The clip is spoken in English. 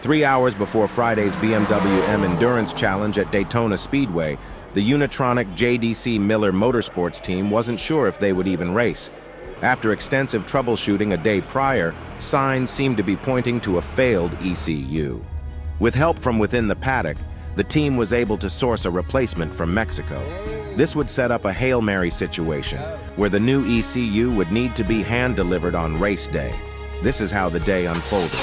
3 hours before Friday's BMW M Endurance Challenge at Daytona Speedway, the Unitronic JDC-Miller Motorsports team wasn't sure if they would even race. After extensive troubleshooting a day prior, signs seemed to be pointing to a failed ECU. With help from within the paddock, the team was able to source a replacement from Mexico. This would set up a Hail Mary situation, where the new ECU would need to be hand-delivered on race day. This is how the day unfolded.